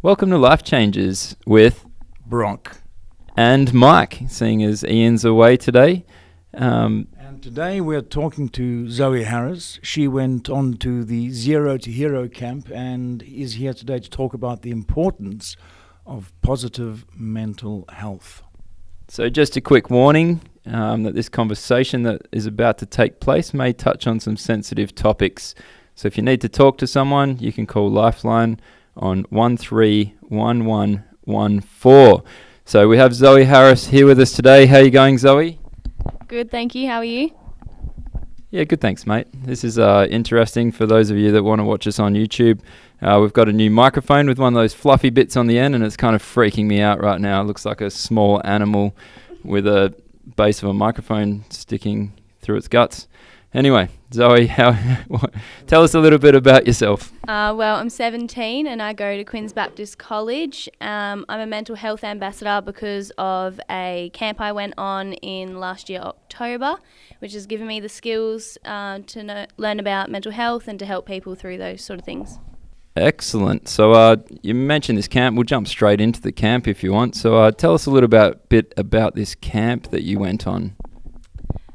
Welcome to Lifechangers with Bronk. and Mike, seeing as Ian's away today. And today we're talking to Zoe Harris. She went on to the Zero to Hero camp and is here today to talk about the importance of positive mental health. So just a quick warning that this conversation that is about to take place may touch on some sensitive topics. So if you need to talk to someone, you can call Lifeline on 131114. So we have Zoe Harris here with us today. How are you going, Zoe? Good, thank you. How are you? Yeah, good, thanks, mate. This is interesting for those of you that want to watch us on YouTube. We've got a new microphone with one of those fluffy bits on the end, and it's kind of freaking me out right now. It looks like a small animal with a base of a microphone sticking through its guts. Anyway, Zoe, tell us a little bit about yourself. Well, I'm 17 and I go to Queen's Baptist College. I'm a mental health ambassador because of a camp I went on in last year, October, which has given me the skills to learn about mental health and to help people through those sort of things. Excellent. So you mentioned this camp. We'll jump straight into the camp if you want. So tell us a little bit about this camp that you went on.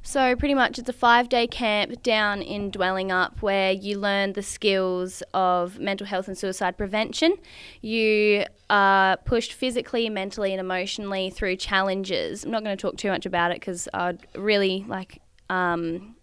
So pretty much it's a 5-day camp down in Dwelling Up where you learn the skills of mental health and suicide prevention. You are pushed physically, mentally and emotionally through challenges. I'm not going to talk too much about it because I'd really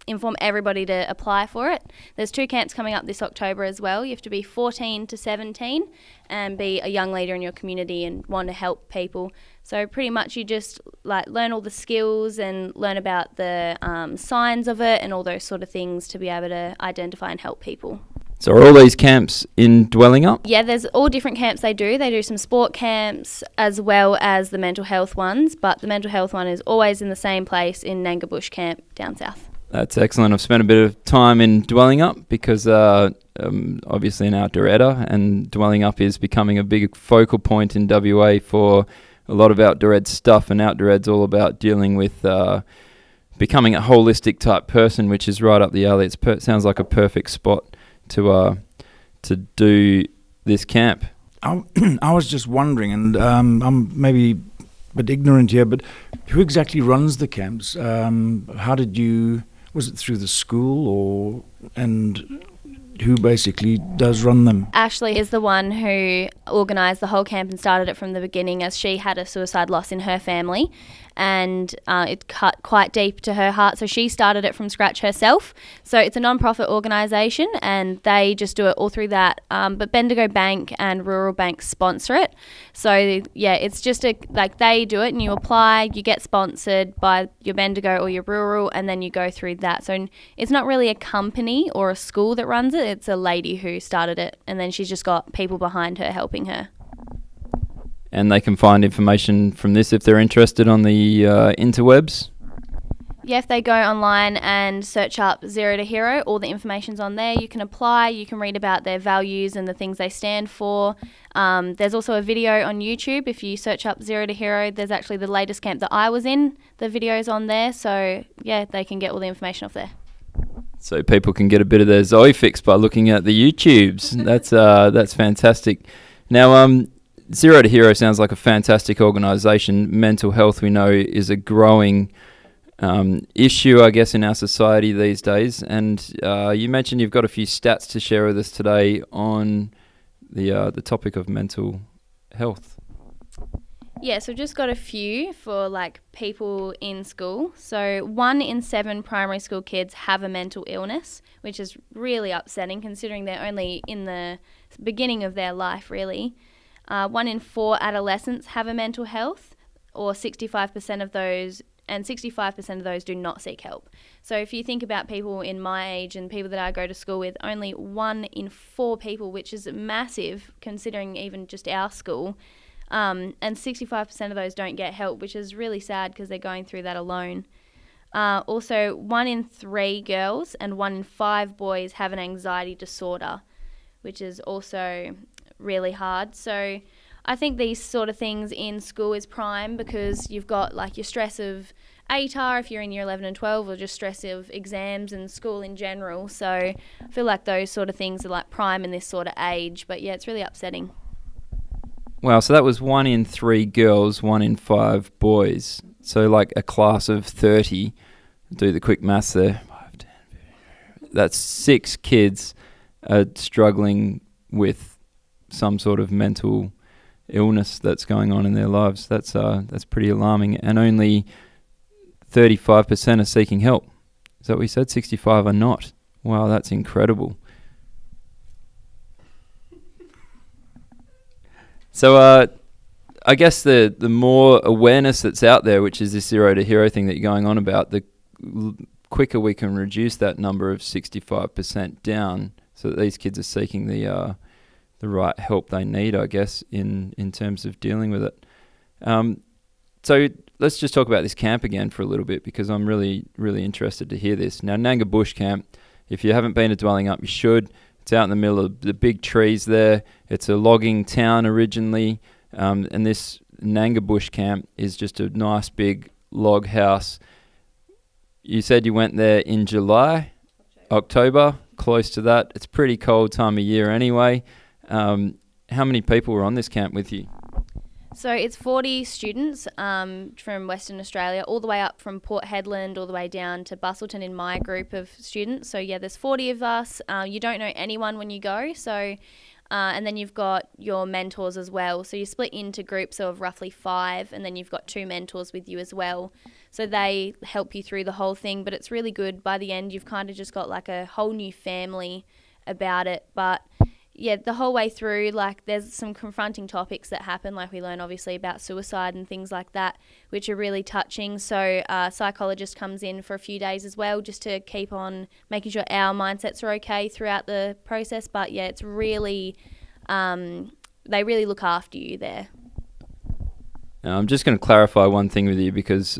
inform everybody to apply for it. There's 2 camps coming up this October as well. You have to be 14 to 17 and be a young leader in your community and want to help people. So pretty much you just learn all the skills and learn about the signs of it and all those sort of things to be able to identify and help people. So are all these camps in Dwelling Up? Yeah, there's all different camps they do. They do some sport camps as well as the mental health ones, but the mental health one is always in the same place in Nanga Bush Camp down south. That's excellent. I've spent a bit of time in Dwelling Up because obviously an outdoor editor, and Dwelling Up is becoming a big focal point in WA for a lot of outdoor ed stuff, and outdoor ed's all about dealing with becoming a holistic type person, which is right up the alley. It sounds like a perfect spot to do this camp. I was just wondering, and I'm maybe a bit ignorant here, but who exactly runs the camps? Was it through the school and who basically does run them? Ashley is the one who organised the whole camp and started it from the beginning, as she had a suicide loss in her family and it cut quite deep to her heart, so she started it from scratch herself. So it's a non-profit organisation and they just do it all through that, but Bendigo Bank and Rural Bank sponsor it. So yeah, it's just they do it and you apply, you get sponsored by your Bendigo or your Rural, and then you go through that. So it's not really a company or a school that runs it, it's a lady who started it, and then she's just got people behind her helping her. And they can find information from this if they're interested on the interwebs? Yeah, if they go online and search up Zero to Hero, all the information's on there. You can apply, you can read about their values and the things they stand for. There's also a video on YouTube. If you search up Zero to Hero, there's actually the latest camp that I was in. The video's on there, so yeah, they can get all the information off there. So people can get a bit of their Zoe fix by looking at the YouTubes. That's fantastic. Now, Zero to Hero sounds like a fantastic organisation. Mental health, we know, is a growing issue, I guess, in our society these days. And you mentioned you've got a few stats to share with us today on the topic of mental health. Yeah, so I've just got a few for people in school. So 1 in 7 primary school kids have a mental illness, which is really upsetting considering they're only in the beginning of their life, really. 1 in 4 adolescents have a mental health, or 65% of those, and 65% of those do not seek help. So if you think about people in my age and people that I go to school with, only 1 in 4 people, which is massive considering even just our school, and 65% of those don't get help, which is really sad because they're going through that alone. Also, 1 in 3 girls and 1 in 5 boys have an anxiety disorder, which is also really hard. So I think these sort of things in school is prime because you've got your stress of ATAR if you're in year 11 and 12, or just stress of exams and school in general. So I feel like those sort of things are prime in this sort of age, but yeah, it's really upsetting. Wow, so that was 1 in 3 girls, 1 in 5 boys. So like a class of 30. Do the quick maths there. 5, 10, 15. That's 6 kids struggling with some sort of mental illness that's going on in their lives. That's pretty alarming. And only 35% are seeking help. Is that what we said? 65 are not. Wow, that's incredible. So I guess the more awareness that's out there, which is this 0 to hero thing that you're going on about, the quicker we can reduce that number of 65% down, so that these kids are seeking the right help they need, I guess, in terms of dealing with it. So let's just talk about this camp again for a little bit, because I'm really, really interested to hear this. Now, Nanga Bush Camp, if you haven't been to Dwelling Up, you should. It's out in the middle of the big trees there. It's a logging town originally, and this Nanga Bush Camp is just a nice big log house. You said you went there in July, October, close to that. It's pretty cold time of year anyway. How many people were on this camp with you? So it's 40 students from Western Australia, all the way up from Port Hedland, all the way down to Bustleton in my group of students. So yeah, there's 40 of us. You don't know anyone when you go. So, and then you've got your mentors as well. So you split into groups of roughly 5, and then you've got 2 mentors with you as well. So they help you through the whole thing, but it's really good. By the end, you've kind of just got like a whole new family about it. But yeah, the whole way through, like, there's some confronting topics that happen, like we learn obviously about suicide and things like that, which are really touching. So a psychologist comes in for a few days as well, just to keep on making sure our mindsets are okay throughout the process. But yeah, it's really, they really look after you there. Now, I'm just going to clarify one thing with you, because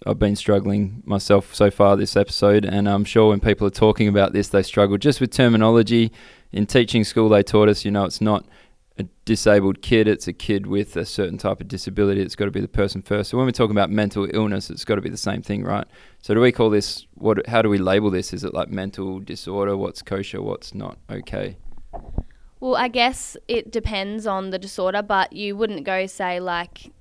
I've been struggling myself so far this episode, and I'm sure when people are talking about this, they struggle just with terminology. In teaching school, they taught us, it's not a disabled kid, it's a kid with a certain type of disability. It's got to be the person first. So when we're talking about mental illness, it's got to be the same thing, right? So do we call this, how do we label this? Is it like mental disorder? What's kosher? What's not okay? Well, I guess it depends on the disorder, but you wouldn't go say like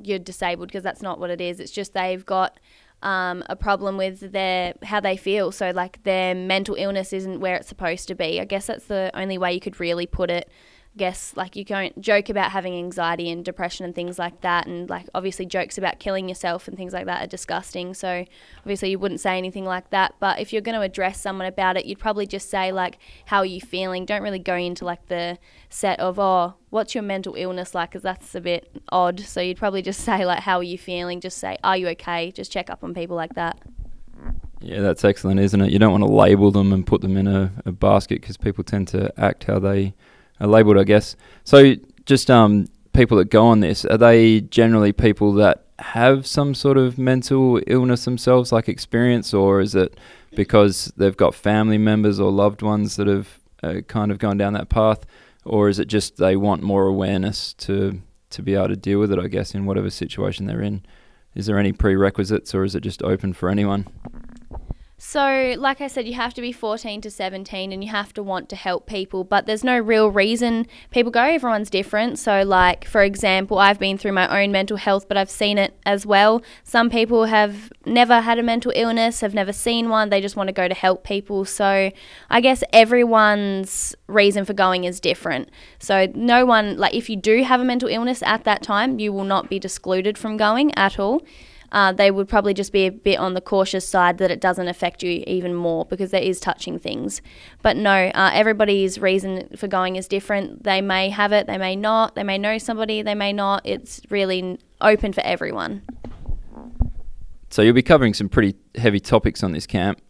you're disabled, because that's not what it is. It's just they've got a problem with how they feel. So like their mental illness isn't where it's supposed to be. I guess that's the only way you could really put it. I guess like you can't joke about having anxiety and depression and things like that, and like obviously jokes about killing yourself and things like that are disgusting. So obviously you wouldn't say anything like that. But if you're going to address someone about it, you'd probably just say like, how are you feeling? Don't really go into like the set of, oh, what's your mental illness like? Because that's a bit odd. So you'd probably just say like, how are you feeling? Just say, are you okay? Just check up on people like that. Yeah, that's excellent, isn't it? You don't want to label them and put them in a basket, because people tend to act how they are labelled, I guess. So just people that go on this, are they generally people that have some sort of mental illness themselves, like experience, or is it because they've got family members or loved ones that have kind of gone down that path, or is it just they want more awareness to be able to deal with it, I guess, in whatever situation they're in? Is there any prerequisites, or is it just open for anyone? So, like I said, you have to be 14 to 17 and you have to want to help people, but there's no real reason people go. Everyone's different. So, like, for example, I've been through my own mental health, but I've seen it as well. Some people have never had a mental illness, have never seen one. They just want to go to help people. So, I guess everyone's reason for going is different. So, no one, like, if you do have a mental illness at that time, you will not be excluded from going at all. They would probably just be a bit on the cautious side that it doesn't affect you even more, because there is touching things. But no, everybody's reason for going is different. They may have it, they may not. They may know somebody, they may not. It's really open for everyone. So you'll be covering some pretty heavy topics on this camp,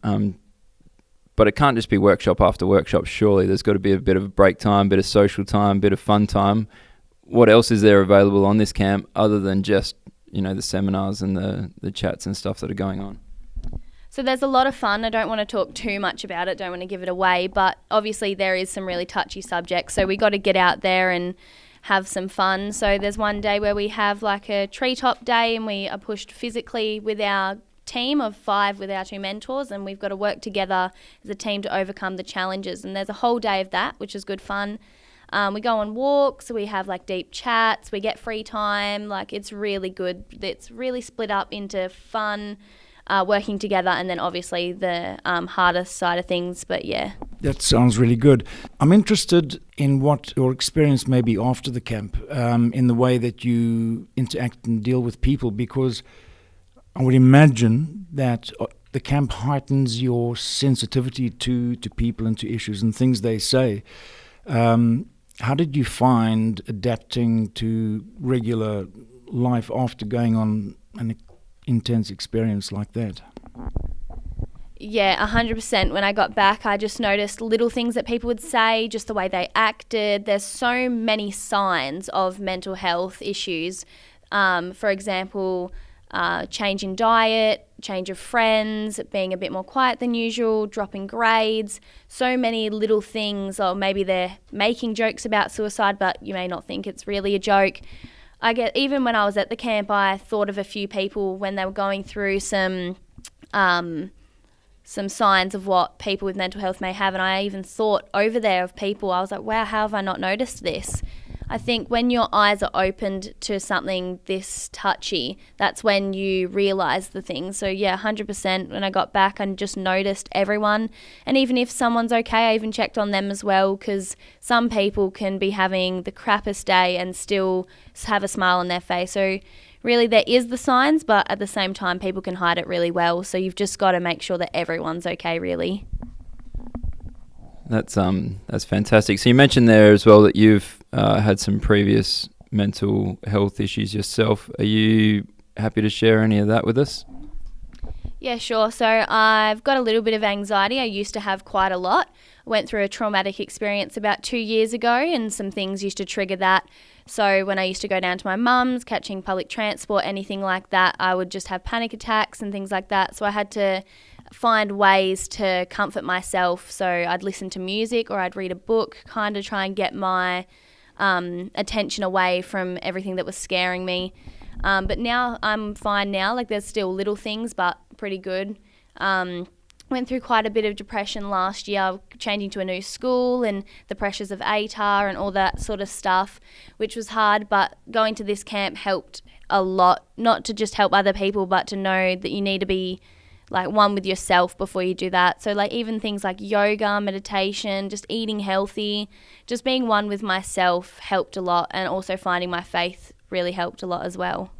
but it can't just be workshop after workshop, surely. There's got to be a bit of break time, bit of social time, bit of fun time. What else is there available on this camp other than just the seminars and the chats and stuff that are going on? So there's a lot of fun. I don't want to talk too much about it, don't want to give it away, but obviously there is some really touchy subjects, so we got to get out there and have some fun. So there's one day where we have like a treetop day, and we are pushed physically with our team of 5 with our 2 mentors, and we've got to work together as a team to overcome the challenges, and there's a whole day of that, which is good fun. We go on walks, we have like deep chats, we get free time. Like, it's really good. It's really split up into fun, working together, and then obviously the hardest side of things. But yeah. That sounds really good. I'm interested in what your experience may be after the camp, in the way that you interact and deal with people, because I would imagine that the camp heightens your sensitivity to people and to issues and things they say. How did you find adapting to regular life after going on an intense experience like that? Yeah, 100%. When I got back, I just noticed little things that people would say, just the way they acted. There's so many signs of mental health issues. For example, change in diet, change of friends, being a bit more quiet than usual, dropping grades, so many little things. Or maybe they're making jokes about suicide, but you may not think it's really a joke. Even when I was at the camp, I thought of a few people when they were going through some signs of what people with mental health may have, and I even thought over there of people. I was like, wow, how have I not noticed this? I think when your eyes are opened to something this touchy, that's when you realise the things. So yeah, 100%. When I got back, I just noticed everyone. And even if someone's okay, I even checked on them as well, because some people can be having the crappiest day and still have a smile on their face. So really there is the signs, but at the same time, people can hide it really well. So you've just got to make sure that everyone's okay, really. That's fantastic. So you mentioned there as well that you've had some previous mental health issues yourself. Are you happy to share any of that with us? Yeah, sure. So I've got a little bit of anxiety. I used to have quite a lot. I went through a traumatic experience about 2 years ago, and some things used to trigger that. So when I used to go down to my mum's, catching public transport, anything like that, I would just have panic attacks and things like that. So I had to find ways to comfort myself. So I'd listen to music or I'd read a book, kind of try and get my attention away from everything that was scaring me. But now I'm fine now. Like, there's still little things, but pretty good. Went through quite a bit of depression last year, changing to a new school and the pressures of ATAR and all that sort of stuff, which was hard. But going to this camp helped a lot, not to just help other people, but to know that you need to be like one with yourself before you do that. So like even things like yoga, meditation, just eating healthy, just being one with myself helped a lot, and also finding my faith really helped a lot as well.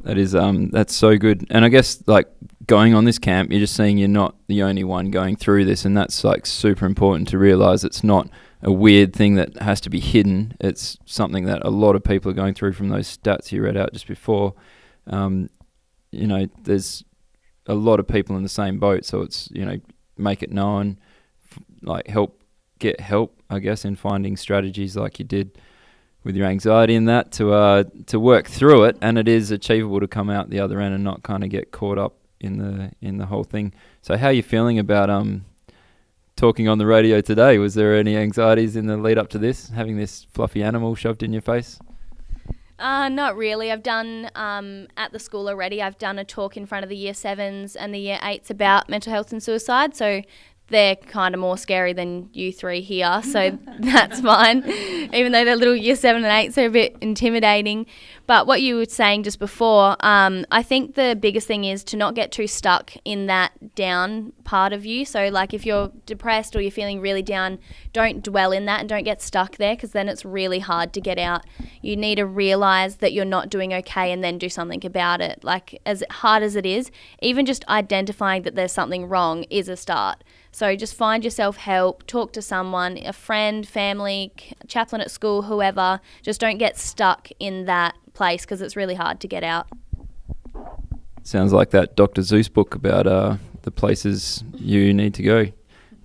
That is that's so good. And I guess like going on this camp, you're just saying you're not the only one going through this, and that's like super important to realize. It's not a weird thing that has to be hidden. It's something that a lot of people are going through from those stats you read out just before. There's a lot of people in the same boat, so it's, make it known, get help, I guess, in finding strategies like you did with your anxiety and that to work through it. And it is achievable to come out the other end and not kind of get caught up in the whole thing. So how are you feeling about talking on the radio today? Was there any anxieties in the lead up to this, having this fluffy animal shoved in your face? Not really. I've done, at the school already, I've done a talk in front of the Year 7s and the Year 8s about mental health and suicide, so they're kind of more scary than you three here, so that's fine. Even though they're little Year 7 and 8s, they're a bit intimidating. But what you were saying just before, I think the biggest thing is to not get too stuck in that down part of you. So like if you're depressed or you're feeling really down, don't dwell in that and don't get stuck there, because then it's really hard to get out. You need to realise that you're not doing okay and then do something about it. Like, as hard as it is, even just identifying that there's something wrong is a start. So just find yourself help, talk to someone, a friend, family, chaplain at school, whoever. Just don't get stuck in that place, because it's really hard to get out. Sounds like that Dr. Zeus book about the places you need to go,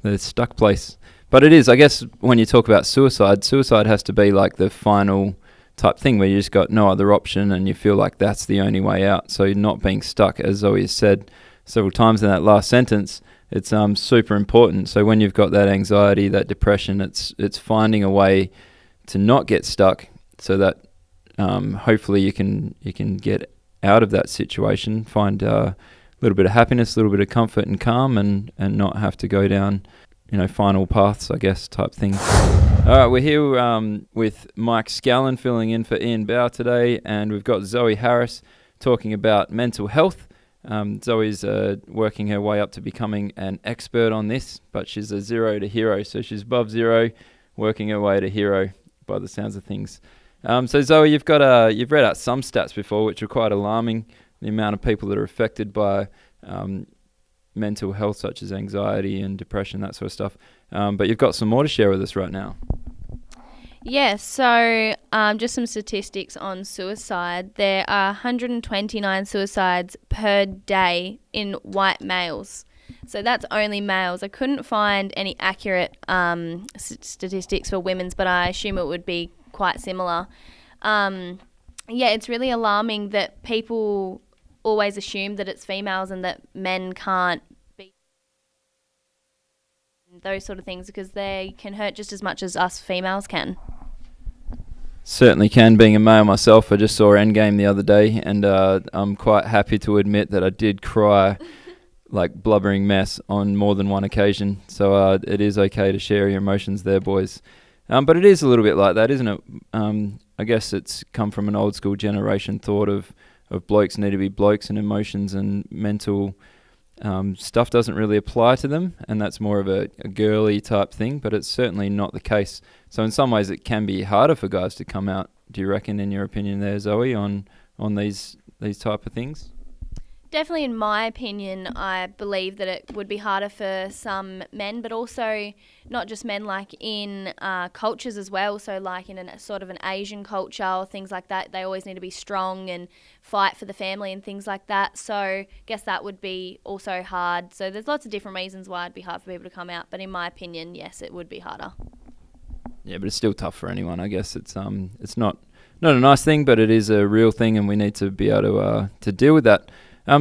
the stuck place. But it is, I guess, when you talk about suicide has to be like the final type thing where you just got no other option and you feel like that's the only way out. So not being stuck, as Zoe has said several times in that last sentence, it's super important. So when you've got that anxiety, that depression, it's finding a way to not get stuck, so that hopefully you can get out of that situation, find a little bit of happiness, a little bit of comfort and calm, and not have to go down, final paths, I guess, type thing. All right, we're here with Mike Scallan filling in for Ian Bauer today, and we've got Zoe Harris talking about mental health. Zoe's working her way up to becoming an expert on this, but she's a zero to hero, so she's above zero, working her way to hero by the sounds of things. So Zoe, you've read out some stats before, which are quite alarming. The amount of people that are affected by mental health, such as anxiety and depression, that sort of stuff. But you've got some more to share with us right now. Yeah, so just some statistics on suicide. There are 129 suicides per day in white males. So that's only males. I couldn't find any accurate statistics for women's, but I assume it would be quite similar. Yeah, it's really alarming that people always assume that it's females and that men can't be those sort of things, because they can hurt just as much as us females can. Certainly can. Being a male myself, I just saw Endgame the other day, and I'm quite happy to admit that I did cry like blubbering mess on more than one occasion. So it is okay to share your emotions there, boys. But it is a little bit like that, isn't it? I guess it's come from an old school generation thought of blokes need to be blokes, and emotions and mental stuff doesn't really apply to them, and that's more of a girly type thing, but it's certainly not the case. So in some ways it can be harder for guys to come out, do you reckon, in your opinion there, Zoe, on these type of things? Definitely, in my opinion, I believe that it would be harder for some men, but also not just men, like in cultures as well. So like in a sort of an Asian culture or things like that, they always need to be strong and fight for the family and things like that. So I guess that would be also hard. So there's lots of different reasons why it'd be hard for people to come out. But in my opinion, yes, it would be harder. Yeah, but it's still tough for anyone. I guess it's not a nice thing, but it is a real thing, and we need to be able to deal with that.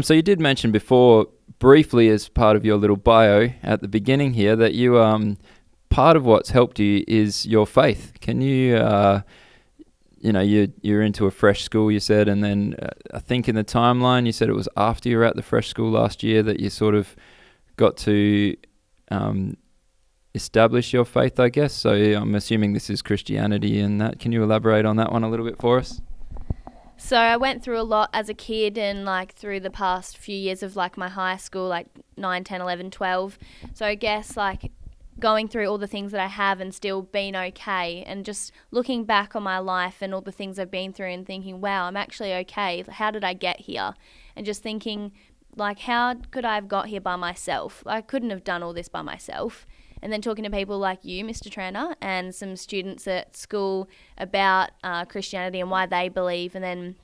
So you did mention before, briefly as part of your little bio at the beginning here, that you part of what's helped you is your faith. Can you, you're into a fresh school, you said, and then I think in the timeline you said it was after you were at the fresh school last year that you sort of got to establish your faith, I guess. So I'm assuming this is Christianity and that. Can you elaborate on that one a little bit for us? So I went through a lot as a kid, and like through the past few years of like my high school, like 9, 10, 11, 12. So I guess like going through all the things that I have and still being okay, and just looking back on my life and all the things I've been through and thinking, wow, I'm actually okay. How did I get here? And just thinking, like, how could I have got here by myself? I couldn't have done all this by myself. And then talking to people like you, Mr. Tranter, and some students at school about Christianity and why they believe, and then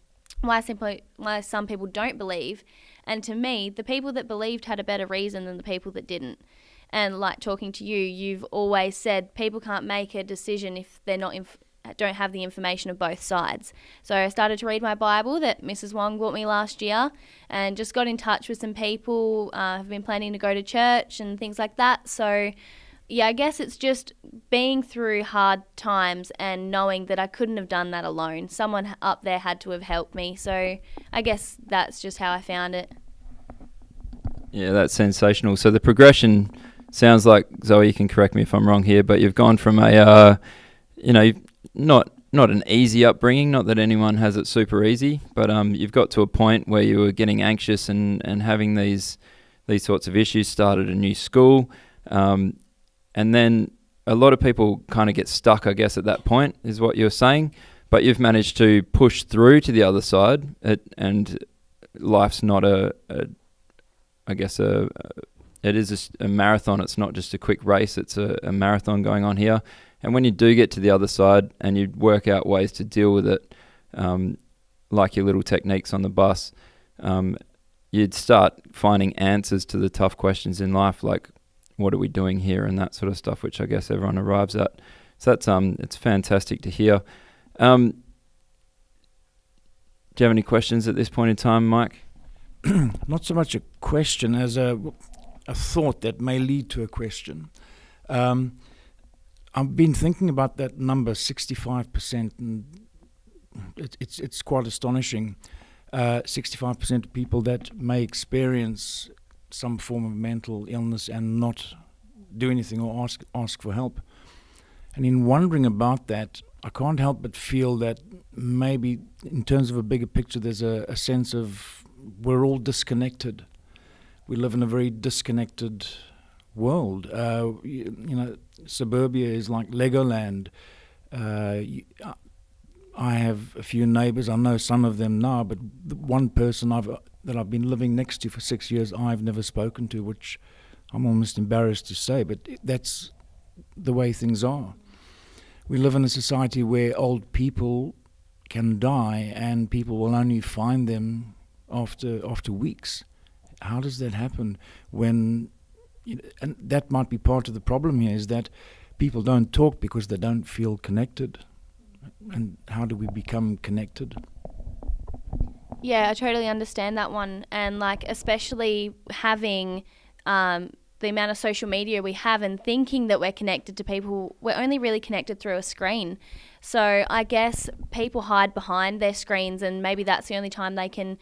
why some people don't believe. And to me, the people that believed had a better reason than the people that didn't. And like talking to you, you've always said people can't make a decision if they're not don't have the information of both sides. So I started to read my Bible that Mrs. Wong bought me last year, and just got in touch with some people. Have been planning to go to church and things like that. So yeah, I guess it's just being through hard times and knowing that I couldn't have done that alone. Someone up there had to have helped me. So I guess that's just how I found it. Yeah, that's sensational. So the progression sounds like, Zoe, you can correct me if I'm wrong here, but you've gone from a, not an easy upbringing, not that anyone has it super easy, but you've got to a point where you were getting anxious and having these sorts of issues, started a new school, and then a lot of people kind of get stuck, I guess, at that point, is what you're saying. But you've managed to push through to the other side, and life's not it is a marathon. It's not just a quick race. It's a marathon going on here. And when you do get to the other side and you work out ways to deal with it, like your little techniques on the bus, you'd start finding answers to the tough questions in life, like, what are we doing here, and that sort of stuff, which I guess everyone arrives at. So that's it's fantastic to hear. Do you have any questions at this point in time, Mike? Not so much a question as a thought that may lead to a question. I've been thinking about that number, 65%, and it's quite astonishing. 65% of people that may experience some form of mental illness and not do anything or ask for help. And in wondering about that, I can't help but feel that maybe in terms of a bigger picture, there's a sense of we're all disconnected. We live in a very disconnected world. Suburbia is like Legoland. I have a few neighbours. I know some of them now, but the one person that I've been living next to for 6 years, I've never spoken to, which I'm almost embarrassed to say, but that's the way things are. We live in a society where old people can die and people will only find them after weeks. How does that happen when, and that might be part of the problem here, is that people don't talk because they don't feel connected. And how do we become connected? Yeah, I totally understand that one. And like, especially having the amount of social media we have and thinking that we're connected to people, we're only really connected through a screen. So I guess people hide behind their screens, and maybe that's the only time they can,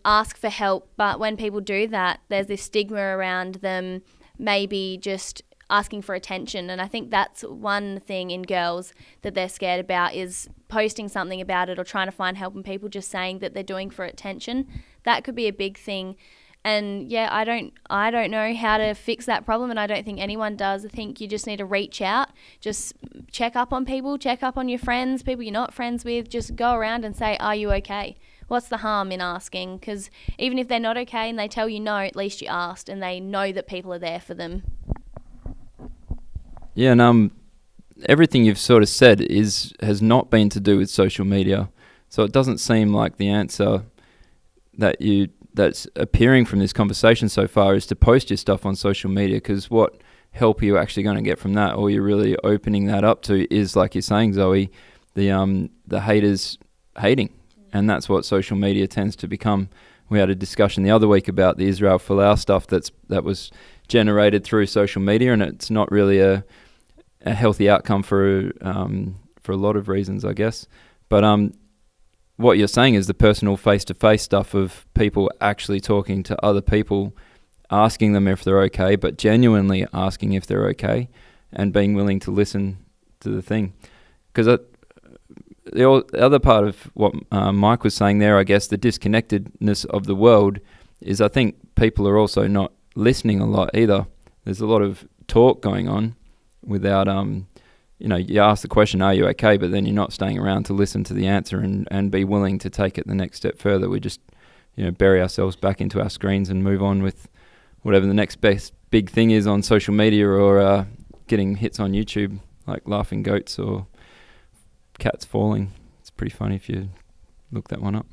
ask for help. But when people do that, there's this stigma around them maybe just asking for attention. And I think that's one thing in girls that they're scared about, is posting something about it or trying to find help, and people just saying that they're doing for attention. That could be a big thing. And yeah, I don't know how to fix that problem, and I don't think anyone does. I think you just need to reach out, just check up on people, check up on your friends, people you're not friends with, just go around and say, are you okay? What's the harm in asking? Because even if they're not okay and they tell you no, at least you asked, and they know that people are there for them. Yeah, and everything you've sort of said has not been to do with social media, so it doesn't seem like the answer that's appearing from this conversation so far is to post your stuff on social media, because what help are you actually going to get from that? All you're really opening that up to is, like you're saying, Zoe, the haters hating, and that's what social media tends to become. We had a discussion the other week about the Israel Folau stuff that was generated through social media, and it's not really a healthy outcome for a lot of reasons, I guess. But what you're saying is the personal face-to-face stuff of people actually talking to other people, asking them if they're okay, but genuinely asking if they're okay, and being willing to listen to the thing. Because the other part of what Mike was saying there, I guess, the disconnectedness of the world, is I think people are also not listening a lot either. There's a lot of talk going on without you ask the question, are you okay, but then you're not staying around to listen to the answer and be willing to take it the next step further. We just bury ourselves back into our screens and move on with whatever the next best big thing is on social media, or getting hits on YouTube like laughing goats or cats falling. It's pretty funny if you look that one up.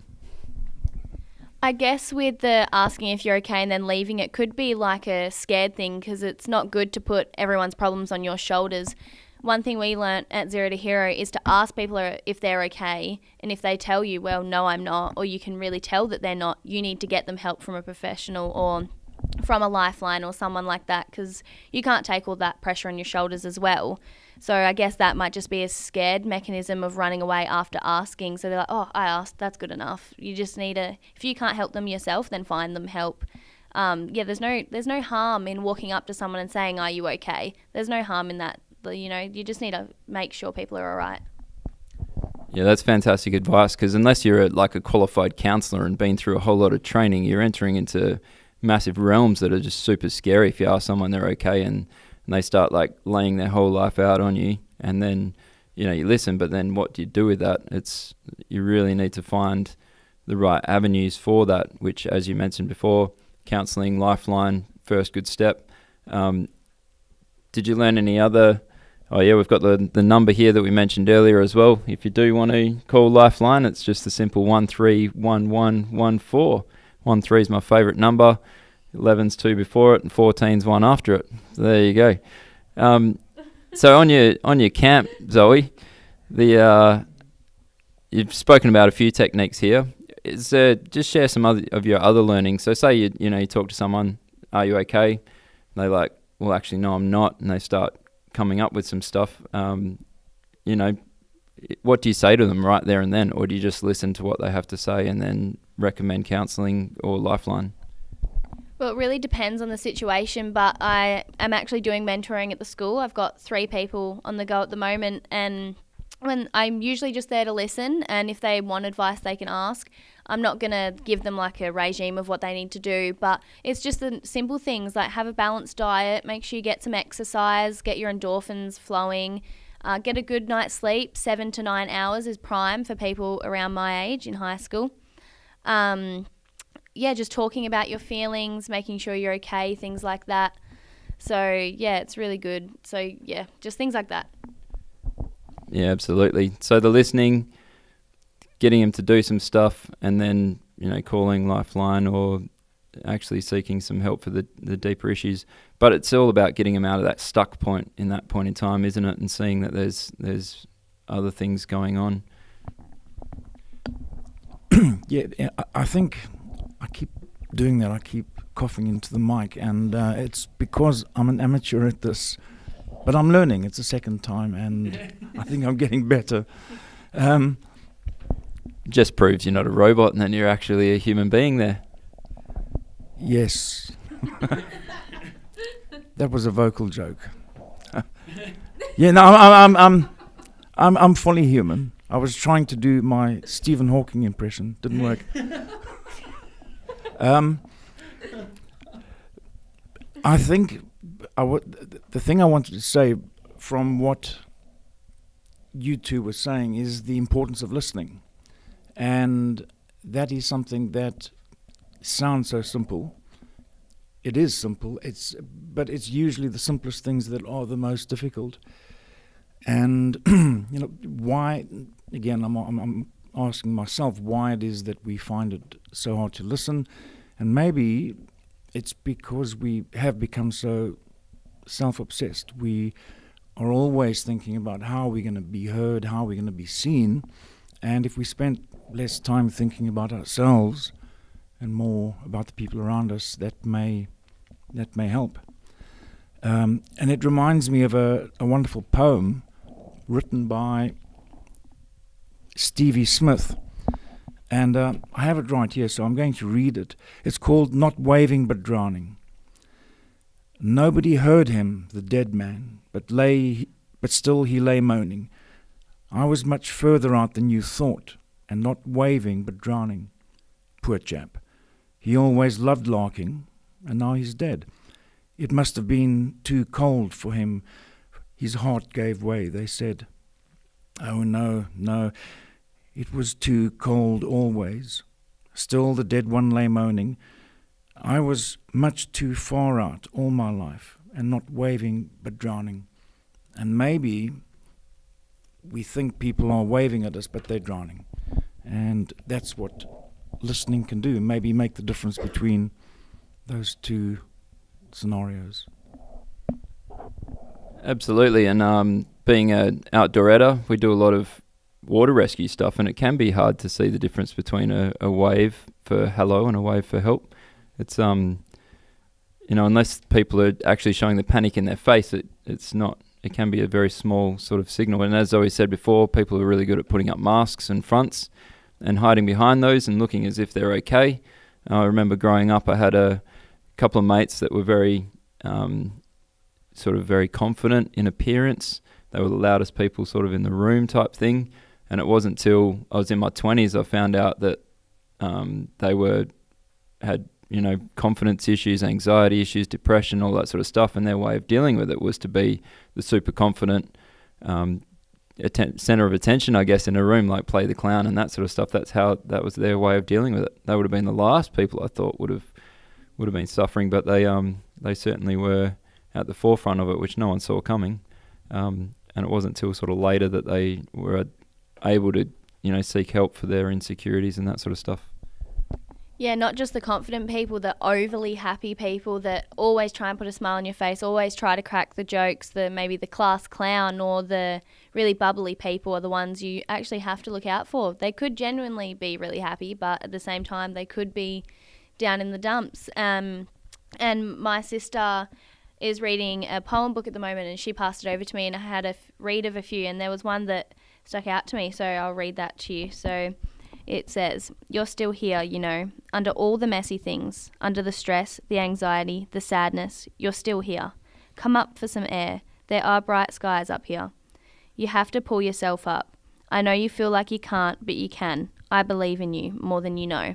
I guess with the asking if you're okay and then leaving, it could be like a scared thing, because it's not good to put everyone's problems on your shoulders. One thing we learnt at Zero to Hero is to ask people if they're okay, and if they tell you, well, no, I'm not, or you can really tell that they're not, you need to get them help from a professional or from a Lifeline or someone like that, because you can't take all that pressure on your shoulders as well. So I guess that might just be a scared mechanism of running away after asking. So they're like, oh, I asked, that's good enough. You just need if you can't help them yourself, then find them help. There's no harm in walking up to someone and saying, are you okay? There's no harm in that. You just need to make sure people are all right. Yeah, that's fantastic advice, because unless you're a qualified counsellor and been through a whole lot of training, you're entering into massive realms that are just super scary. If you ask someone they're okay and they start laying their whole life out on you, and then you listen, but then what do you do with that? You really need to find the right avenues for that, which, as you mentioned before, counselling, Lifeline, first good step. Did you learn any other? Oh yeah, we've got the number here that we mentioned earlier as well. If you do want to call Lifeline, it's just the simple 131114. 13 is my favourite number. 11's 2 before it, and 14's 1 after it. So there you go. So on your camp, Zoe, you've spoken about a few techniques here. Just share some of your other learning. So say you talk to someone, are you okay? And they're like, well, actually, no, I'm not. And they start coming up with some stuff. What do you say to them right there and then? Or do you just listen to what they have to say and then recommend counselling or Lifeline? Well, it really depends on the situation, but I am actually doing mentoring at the school. I've got 3 people on the go at the moment, and when I'm usually just there to listen, and if they want advice they can ask. I'm not going to give them like a regime of what they need to do, but it's just the simple things like have a balanced diet, make sure you get some exercise, get your endorphins flowing, get a good night's sleep. 7 to 9 hours is prime for people around my age in high school. Just talking about your feelings, making sure you're okay, things like that. So, yeah, it's really good. So, yeah, just things like that. Yeah, absolutely. So the listening, getting him to do some stuff, and then, calling Lifeline or actually seeking some help for the deeper issues. But it's all about getting him out of that stuck point in that point in time, isn't it? And seeing that there's other things going on. Yeah, I think I keep doing that. I keep coughing into the mic, and it's because I'm an amateur at this. But I'm learning. It's the second time, and I think I'm getting better. Just proves you're not a robot and that you're actually a human being there. Yes. That was a vocal joke. Yeah, no, I'm fully human. I was trying to do my Stephen Hawking impression. Didn't work. I think the thing I wanted to say from what you two were saying is the importance of listening. And that is something that sounds so simple. It is simple, but it's usually the simplest things that are the most difficult. And why? Again, I'm asking myself why it is that we find it so hard to listen, and maybe it's because we have become so self-obsessed. We are always thinking about how we're going to be heard, how we're going to be seen, and if we spent less time thinking about ourselves and more about the people around us, that may help. And it reminds me of a wonderful poem written by Stevie Smith. And I have it right here, so I'm going to read it. It's called Not Waving But Drowning. Nobody heard him, the dead man, but still he lay moaning. I was much further out than you thought, and not waving but drowning. Poor chap. He always loved larking, and now he's dead. It must have been too cold for him. His heart gave way, they said. Oh, no, it was too cold always. Still the dead one lay moaning. I was much too far out all my life, and not waving but drowning. And maybe we think people are waving at us, but they're drowning. And that's what listening can do, maybe make the difference between those two scenarios. Absolutely, and being an outdoor editor, we do a lot of water rescue stuff, and it can be hard to see the difference between a wave for hello and a wave for help. It's unless people are actually showing the panic in their face, it's not. It can be a very small sort of signal. And as Zoe said before, people are really good at putting up masks and fronts and hiding behind those and looking as if they're okay. I remember growing up, I had a couple of mates that were very very confident in appearance. They were the loudest people sort of in the room type thing. And it wasn't till I was in my 20s I found out that they had confidence issues, anxiety issues, depression, all that sort of stuff, and their way of dealing with it was to be the super confident center of attention, I guess, in a room, like play the clown and that sort of stuff. That was their way of dealing with it. They would have been the last people I thought would have been suffering, but they certainly were at the forefront of it, which no one saw coming. And it wasn't until sort of later that they were able to seek help for their insecurities and that sort of stuff. Yeah, not just the confident people, the overly happy people that always try and put a smile on your face, always try to crack the jokes, maybe the class clown or the really bubbly people are the ones you actually have to look out for. They could genuinely be really happy, but at the same time they could be down in the dumps. And my sister is reading a poem book at the moment, and she passed it over to me, and I had a read of a few, and there was one that stuck out to me, so I'll read that to you. So It says, "You're still here, you know, under all the messy things, under the stress, the anxiety, the sadness, you're still here. Come up for some air. There are bright skies up here. You have to pull yourself up. I know you feel like you can't, but you can. I believe in you more than you know."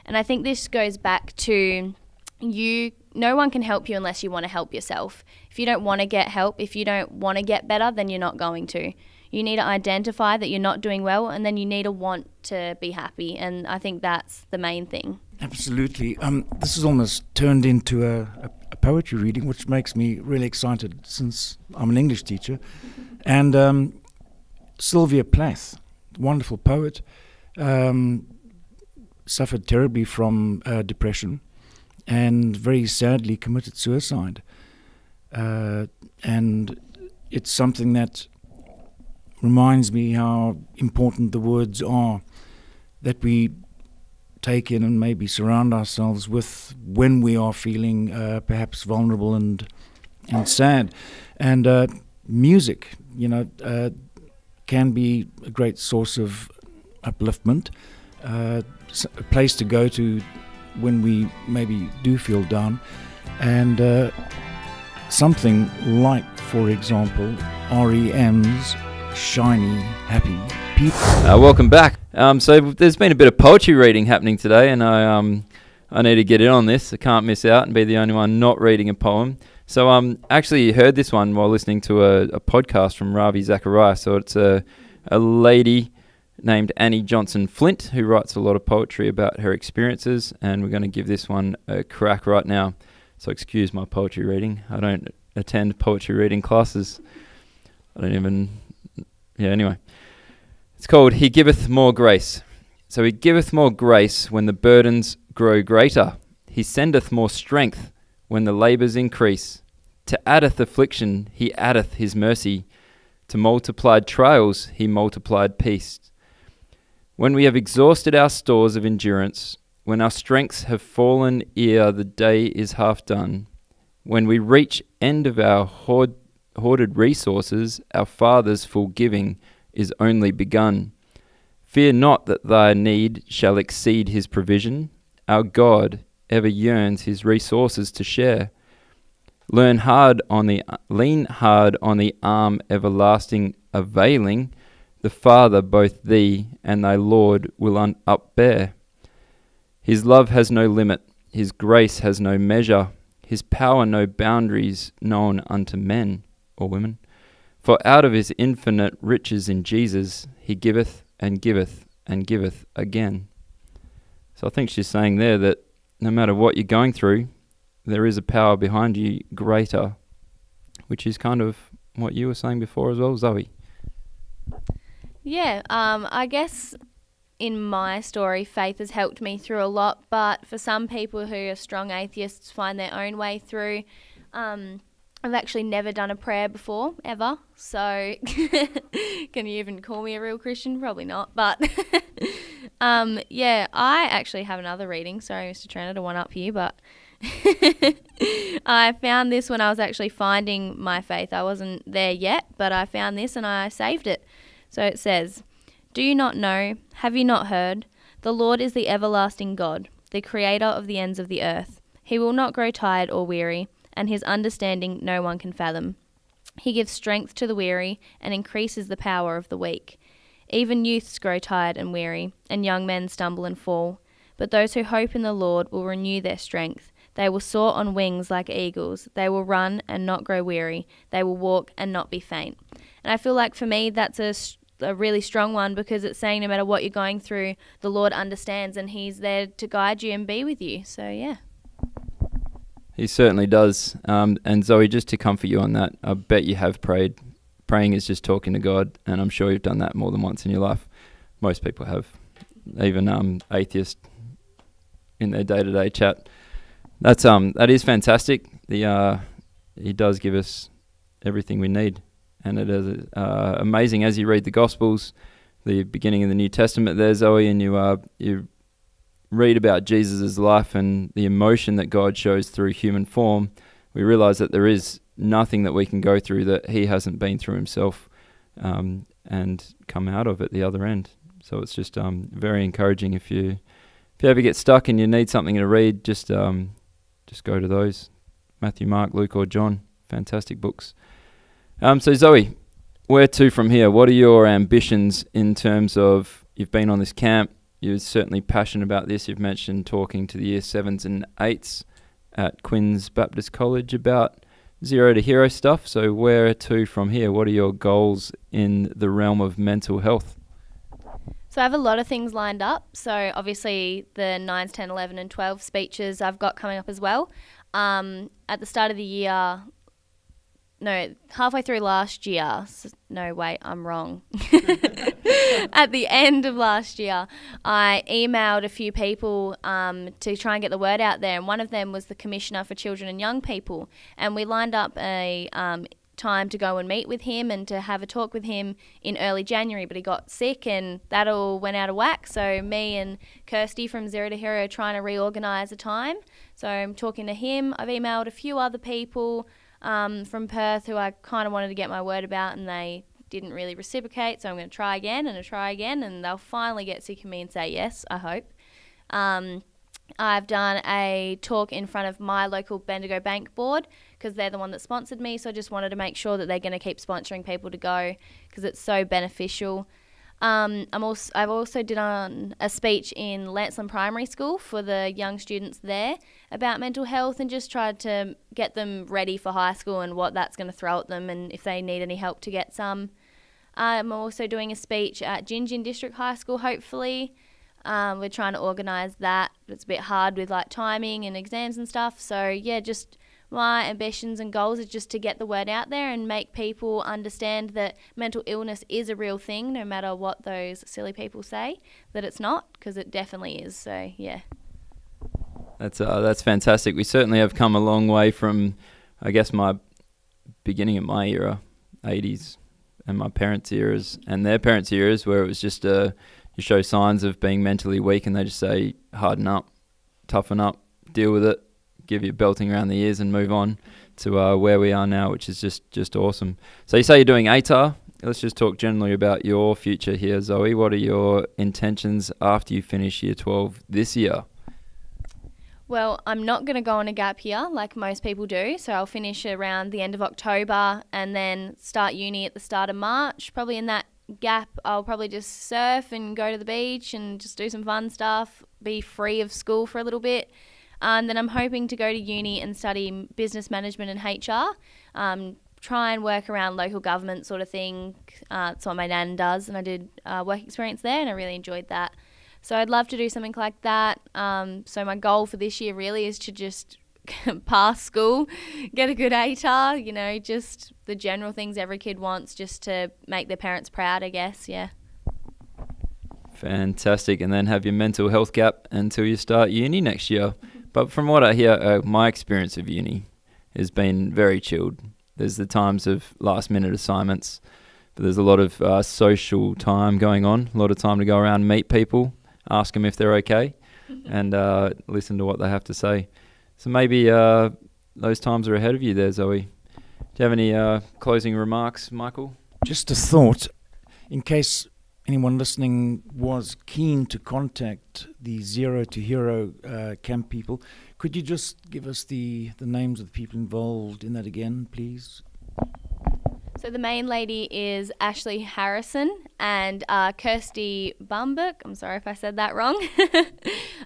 And I think this goes back to no one can help you unless you want to help yourself. If you don't want to get help, if you don't want to get better, then you're not going to. You need to identify that you're not doing well, and then you need to want to be happy. And I think that's the main thing. Absolutely. This has almost turned into a poetry reading, which makes me really excited since I'm an English teacher. And Sylvia Plath, wonderful poet, suffered terribly from depression and very sadly committed suicide. And it's something that reminds me how important the words are that we take in and maybe surround ourselves with when we are feeling perhaps vulnerable and sad. And music, can be a great source of upliftment, a place to go to when we maybe do feel down. And something like, for example, REM's Shiny Happy People. Welcome back. So there's been a bit of poetry reading happening today, and I need to get in on this. I can't miss out and be the only one not reading a poem. So actually heard this one while listening to a podcast from Ravi Zachariah. So it's a lady named Annie Johnson Flint who writes a lot of poetry about her experiences, and we're going to give this one a crack right now. So excuse my poetry reading. I don't attend poetry reading classes. Anyway. It's called He Giveth More Grace. So he giveth more grace when the burdens grow greater. He sendeth more strength when the labours increase. To addeth affliction, he addeth his mercy. To multiplied trials, he multiplied peace. When we have exhausted our stores of endurance, when our strengths have fallen ere the day is half done, when we reach end of our hoarded resources, our Father's full giving is only begun. Fear not that thy need shall exceed his provision. Our God ever yearns his resources to share. Lean hard on the arm everlasting availing. The Father both thee and thy Lord will upbear. His love has no limit, his grace has no measure, his power no boundaries known unto men or women. For out of his infinite riches in Jesus, he giveth and giveth and giveth again. So I think she's saying there that no matter what you're going through, there is a power behind you greater, which is kind of what you were saying before as well, Zoe. Yeah, I guess in my story, faith has helped me through a lot, but for some people who are strong atheists find their own way through, I've actually never done a prayer before, ever, so can you even call me a real Christian? Probably not, but I actually have another reading. Sorry, Mr. Tranter, to one-up you, but I found this when I was actually finding my faith. I wasn't there yet, but I found this and I saved it. So it says, "Do you not know? Have you not heard? The Lord is the everlasting God, the creator of the ends of the earth. He will not grow tired or weary, and his understanding no one can fathom. He gives strength to the weary and increases the power of the weak. Even youths grow tired and weary, and young men stumble and fall. But those who hope in the Lord will renew their strength. They will soar on wings like eagles. They will run and not grow weary. They will walk and not be faint." And I feel like for me that's a really strong one, because it's saying no matter what you're going through, the Lord understands and he's there to guide you and be with you. So yeah. He certainly does. And Zoe, just to comfort you on that, I bet you have prayed. Praying is just talking to God, and I'm sure you've done that more than once in your life. Most people have, even atheists in their day-to-day chat. That is fantastic. He does give us everything we need, and it is amazing as you read the Gospels, the beginning of the New Testament there, Zoe, and you read about Jesus' life and the emotion that God shows through human form. We realize that there is nothing that we can go through that he hasn't been through himself and come out of at the other end. So it's just very encouraging if you ever get stuck and you need something to read, just go to those. Matthew, Mark, Luke or John. Fantastic books. So Zoe, where to from here? What are your ambitions in terms of, you've been on this camp, you're certainly passionate about this. You've mentioned talking to the year 7s and 8s at Queen's Baptist College about Zero to Hero stuff. So where to from here? What are your goals in the realm of mental health? So I have a lot of things lined up. So obviously the 9s, 10, 11 and 12 speeches I've got coming up as well. At the start of the year, halfway through last year, no wait, I'm wrong. At the end of last year, I emailed a few people to try and get the word out there, and one of them was the Commissioner for Children and Young People, and we lined up a time to go and meet with him and to have a talk with him in early January, but he got sick and that all went out of whack. So me and Kirsty from Zero to Hero are trying to reorganise a time. So I'm talking to him. I've emailed a few other people from Perth who I kind of wanted to get my word about, and they didn't really reciprocate. So I'm going to try again, and they'll finally get sick of me and say yes, I hope. I've done a talk in front of my local Bendigo Bank board because they're the one that sponsored me, so I just wanted to make sure that they're going to keep sponsoring people to go because it's so beneficial. I've also done a speech in Lancelin Primary School for the young students there about mental health and just tried to get them ready for high school and what that's going to throw at them and if they need any help to get some. I'm also doing a speech at Gingin District High School, hopefully. We're trying to organise that. It's a bit hard with like timing and exams and stuff. So yeah, just my ambitions and goals is just to get the word out there and make people understand that mental illness is a real thing, no matter what those silly people say that it's not, because it definitely is. So yeah. That's fantastic. We certainly have come a long way from, I guess, my beginning of my era, 80s, and my parents' eras and their parents' eras, where it was just you show signs of being mentally weak and they just say, harden up, toughen up, deal with it, give you a belting around the ears and move on to where we are now, which is just awesome. So you say you're doing ATAR. Let's just talk generally about your future here, Zoe. What are your intentions after you finish year 12 this year? Well, I'm not going to go on a gap year like most people do, so I'll finish around the end of October and then start uni at the start of March. Probably in that gap I'll probably just surf and go to the beach and just do some fun stuff, be free of school for a little bit, and then I'm hoping to go to uni and study business management and HR, try and work around local government sort of thing. That's what my nan does, and I did work experience there and I really enjoyed that. So I'd love to do something like that. So my goal for this year really is to just pass school, get a good ATAR, just the general things every kid wants just to make their parents proud, I guess, yeah. Fantastic. And then have your mental health gap until you start uni next year. But from what I hear, my experience of uni has been very chilled. There's the times of last minute assignments, but there's a lot of social time going on, a lot of time to go around and meet people, ask them if they're okay, and listen to what they have to say. So maybe those times are ahead of you there, Zoe. Do you have any closing remarks, Michael? Just a thought, in case anyone listening was keen to contact the Zero to Hero camp people, could you just give us the names of the people involved in that again, please? So the main lady is Ashley Harrison and Kirsty Bumbuck. I'm sorry if I said that wrong.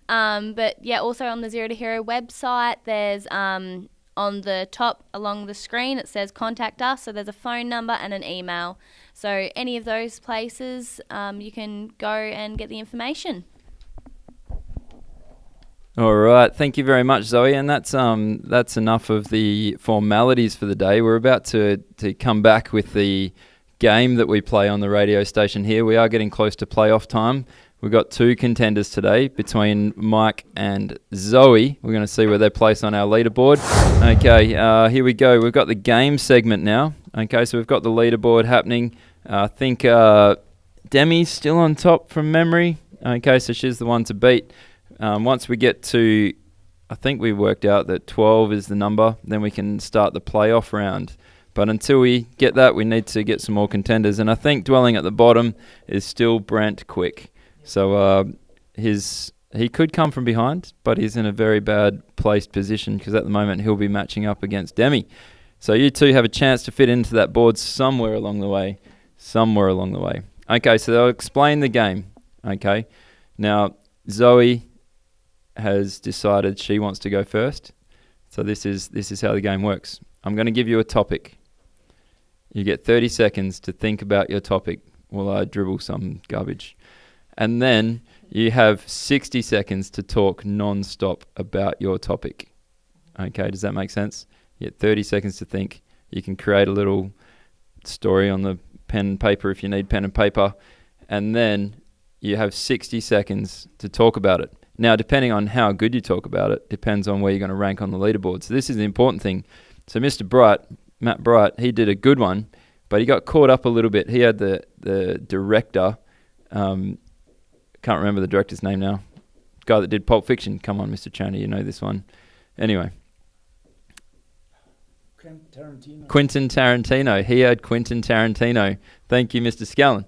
But yeah, also on the Zero to Hero website, there's on the top along the screen, it says contact us. So there's a phone number and an email. So any of those places, you can go and get the information. All right, thank you very much, Zoe. And that's enough of the formalities for the day. We're about to come back with the game that we play on the radio station here. We are getting close to playoff time. We've got two contenders today between Mike and Zoe. We're going to see where they place on our leaderboard. Okay, here we go. We've got the game segment now. Okay, so we've got the leaderboard happening. I think Demi's still on top from memory. Okay, so she's the one to beat. Once we get to, I think we worked out that 12 is the number, then we can start the playoff round. But until we get that, we need to get some more contenders. And I think dwelling at the bottom is still Brent Quick. So he could come from behind, but he's in a very bad placed position because at the moment he'll be matching up against Demi. So you two have a chance to fit into that board somewhere along the way. Okay, so they'll explain the game. Okay, now Zoe has decided she wants to go first. So this is how the game works. I'm going to give you a topic. You get 30 seconds to think about your topic while I dribble some garbage. And then you have 60 seconds to talk non-stop about your topic. Okay, does that make sense? You get 30 seconds to think. You can create a little story on the pen and paper if you need pen and paper. And then you have 60 seconds to talk about it. Now, depending on how good you talk about it, depends on where you're going to rank on the leaderboard. So this is the important thing. So Mr. Bright, Matt Bright, he did a good one, but he got caught up a little bit. He had the director, can't remember the director's name now, guy that did Pulp Fiction. Come on, Mr. Tranter, you know this one. Anyway. Quentin Tarantino. He had Quentin Tarantino. Thank you, Mr. Scallan.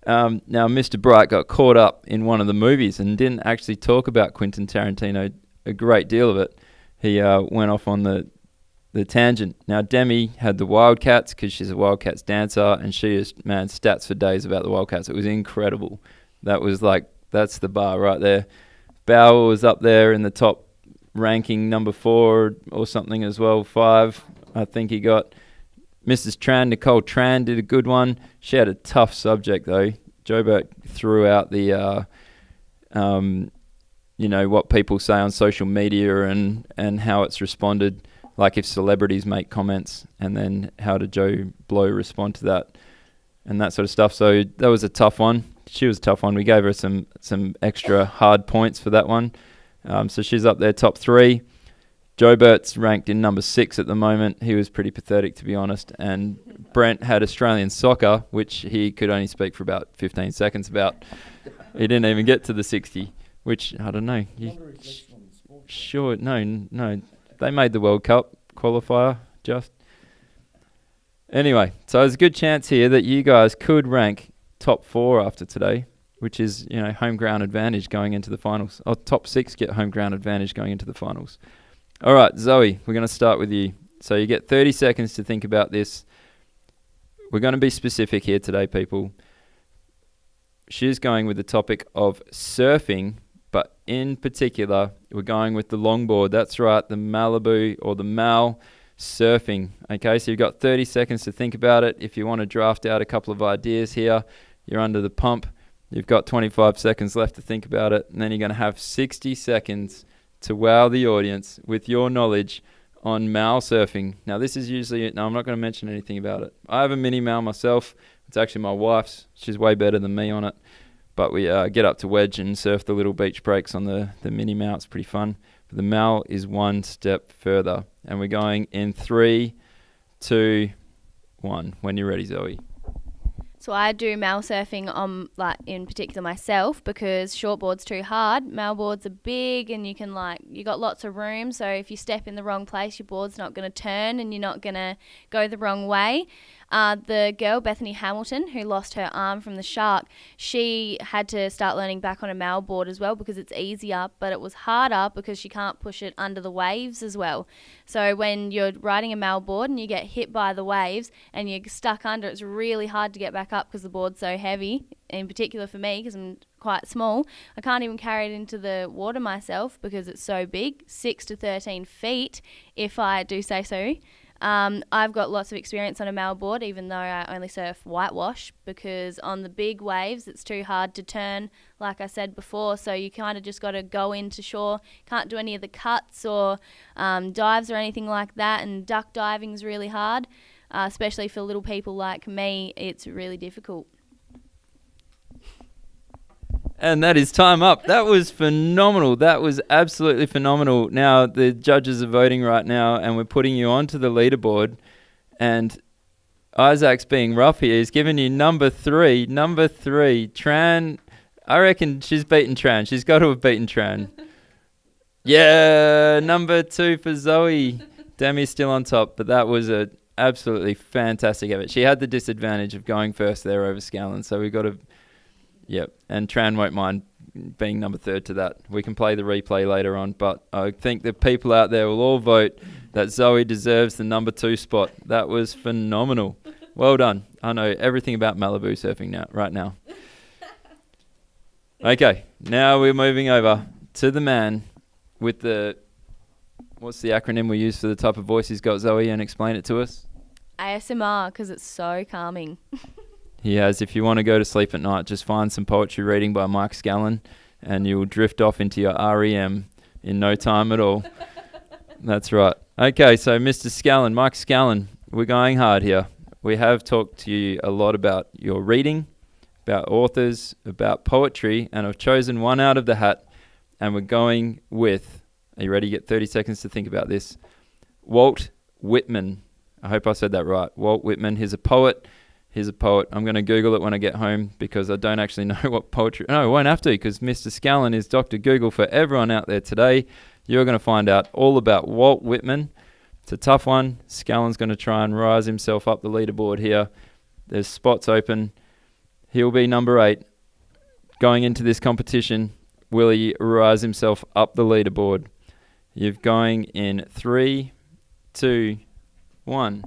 Now, Mr. Bright got caught up in one of the movies and didn't actually talk about Quentin Tarantino a great deal of it. He went off on the tangent. Now, Demi had the Wildcats because she's a Wildcats dancer, and she is, man, stats for days about the Wildcats. It was incredible. That's the bar right there. Bauer was up there in the top ranking, number 4 or something as well, 5, I think he got. Mrs. Tran, Nicole Tran, did a good one. She had a tough subject, though. Jobert threw out the, what people say on social media and how it's responded, like if celebrities make comments, and then how did Joe Blow respond to that and that sort of stuff. So that was a tough one. She was a tough one. We gave her some extra hard points for that one. So she's up there, top 3. Jobert's ranked in number 6 at the moment. He was pretty pathetic, to be honest. And Brent had Australian soccer, which he could only speak for about 15 seconds about. He didn't even get to the 60, which, I don't know. Sure, no. They made the World Cup qualifier, just. Anyway, so there's a good chance here that you guys could rank top 4 after today, which is, home ground advantage going into the finals. Top 6 get home ground advantage going into the finals. All right, Zoe, we're going to start with you. So you get 30 seconds to think about this. We're going to be specific here today, people. She's going with the topic of surfing, but in particular, we're going with the longboard. That's right, the Malibu or the Mal surfing. Okay, so you've got 30 seconds to think about it. If you want to draft out a couple of ideas here, you're under the pump. You've got 25 seconds left to think about it, and then you're going to have 60 seconds to wow the audience with your knowledge on Mal surfing. Now, this is usually it. No, I'm not going to mention anything about it. I have a mini Mal myself. It's actually my wife's. She's way better than me on it. But we get up to Wedge and surf the little beach breaks on the mini Mal. It's pretty fun. But the Mal is one step further. And we're going in 3, 2, 1. When you're ready, Zoe. So I do Mal surfing on, in particular myself, because shortboard's too hard. Mal boards are big and you got lots of room. So if you step in the wrong place, your board's not going to turn and you're not going to go the wrong way. The girl, Bethany Hamilton, who lost her arm from the shark, she had to start learning back on a Mal board as well because it's easier, but it was harder because she can't push it under the waves as well. So when you're riding a Mal board and you get hit by the waves and you're stuck under, it's really hard to get back up because the board's so heavy, in particular for me because I'm quite small. I can't even carry it into the water myself because it's so big, 6 to 13 feet, if I do say so. I've got lots of experience on a Mal board, even though I only surf whitewash, because on the big waves it's too hard to turn, like I said before, so you kind of just got to go into shore, can't do any of the cuts or dives or anything like that, and duck diving is really hard, especially for little people like me. It's really difficult. And that is time up. That was phenomenal. That was absolutely phenomenal. Now, the judges are voting right now, and we're putting you onto the leaderboard. And Isaac's being rough here. He's given you number 3. Number 3, Tran. I reckon she's beaten Tran. She's got to have beaten Tran. Yeah, number 2 for Zoe. Demi's still on top, but that was a absolutely fantastic effort. She had the disadvantage of going first there over Scallan, so we got to... Yep, and Tran won't mind being number 3rd to that. We can play the replay later on, but I think the people out there will all vote that Zoe deserves the number 2 spot. That was phenomenal. Well done. I know everything about Malibu surfing right now. Okay, now we're moving over to the man with the... What's the acronym we use for the type of voice he's got, Zoe, and explain it to us? ASMR, because it's so calming. He has. If you want to go to sleep at night, just find some poetry reading by Mike Scallan and you'll drift off into your REM in no time at all. That's right. Okay, so Mr. Scallan, Mike Scallan, we're going hard here. We have talked to you a lot about your reading, about authors, about poetry, and I've chosen one out of the hat, and we're going with, are you ready? You get 30 seconds to think about this. Walt Whitman. I hope I said that right. Walt Whitman. He's a poet. I'm going to Google it when I get home because I don't actually know what poetry... No, I won't have to because Mr. Scallan is Dr. Google for everyone out there today. You're going to find out all about Walt Whitman. It's a tough one. Scallan's going to try and rise himself up the leaderboard here. There's spots open. He'll be number 8 going into this competition. Will he rise himself up the leaderboard? You're going in 3, 2, 1.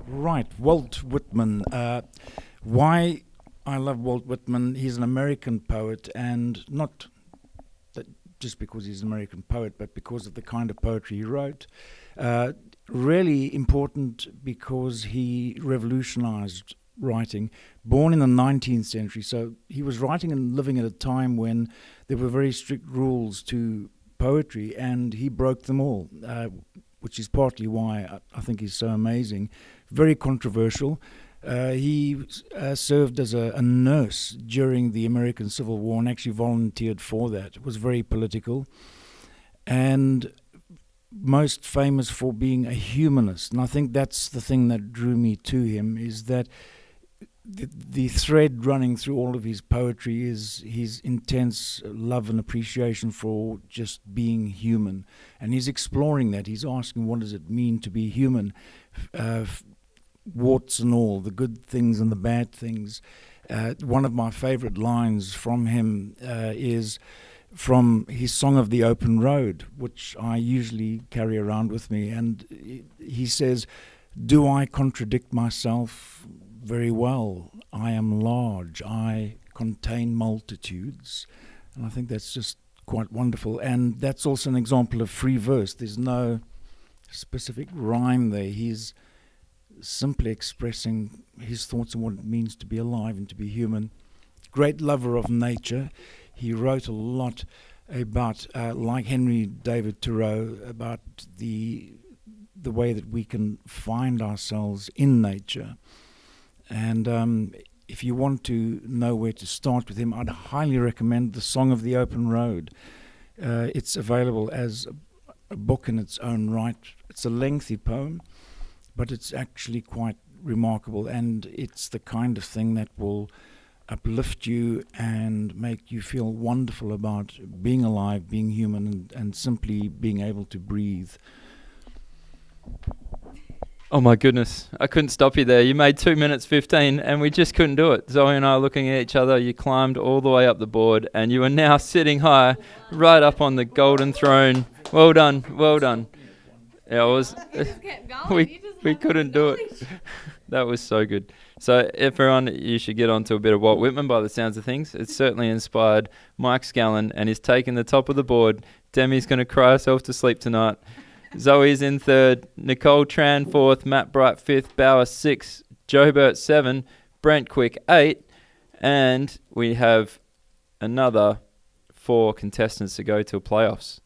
Right, Walt Whitman. Why I love Walt Whitman, he's an American poet, and not that just because he's an American poet, but because of the kind of poetry he wrote. Really important because he revolutionized writing. Born in the 19th century, so he was writing and living at a time when there were very strict rules to poetry, and he broke them all, which is partly why I think he's so amazing. Very controversial. He served as a nurse during the American Civil War and actually volunteered for that. It was very political. And most famous for being a humanist. And I think that's the thing that drew me to him, is that the thread running through all of his poetry is his intense love and appreciation for just being human. And he's exploring that. He's asking, what does it mean to be human? Warts and all, the good things and the bad things. One of my favorite lines from him is from his Song of the Open Road, which I usually carry around with me. And he says, "Do I contradict myself? Very well. I am large. I contain multitudes." And I think that's just quite wonderful. And that's also an example of free verse. There's no specific rhyme there. He's simply expressing his thoughts on what it means to be alive and to be human. Great lover of nature. He wrote a lot about, like Henry David Thoreau, about the way that we can find ourselves in nature. And if you want to know where to start with him, I'd highly recommend The Song of the Open Road. It's available as a book in its own right. It's a lengthy poem, but it's actually quite remarkable, and it's the kind of thing that will uplift you and make you feel wonderful about being alive, being human, and simply being able to breathe. Oh my goodness, I couldn't stop you there. You made 2 minutes 15 and we just couldn't do it. Zoe and I are looking at each other. You climbed all the way up the board and you are now sitting high, right up on the golden throne. Well done, well done. Yeah, it was. We couldn't do it. That was so good. So everyone, you should get onto a bit of Walt Whitman by the sounds of things. It's certainly inspired Mike Scallan and he's taken the top of the board. Demi's going to cry herself to sleep tonight. Zoe's in 3rd, Nicole Tran 4th, Matt Bright 5th, Bauer 6th, Joe Burt 7, Brent Quick 8, and we have another 4 contestants to go to playoffs.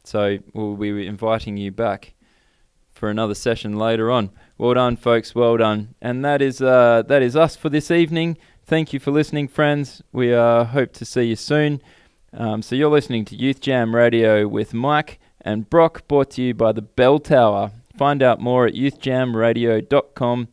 So we'll be inviting you back for another session later on. Well done, folks, well done. And that is us for this evening. Thank you for listening, friends. We hope to see you soon. So you're listening to Youth Jam Radio with Mike and Brock, brought to you by the Bell Tower. Find out more at youthjamradio.com.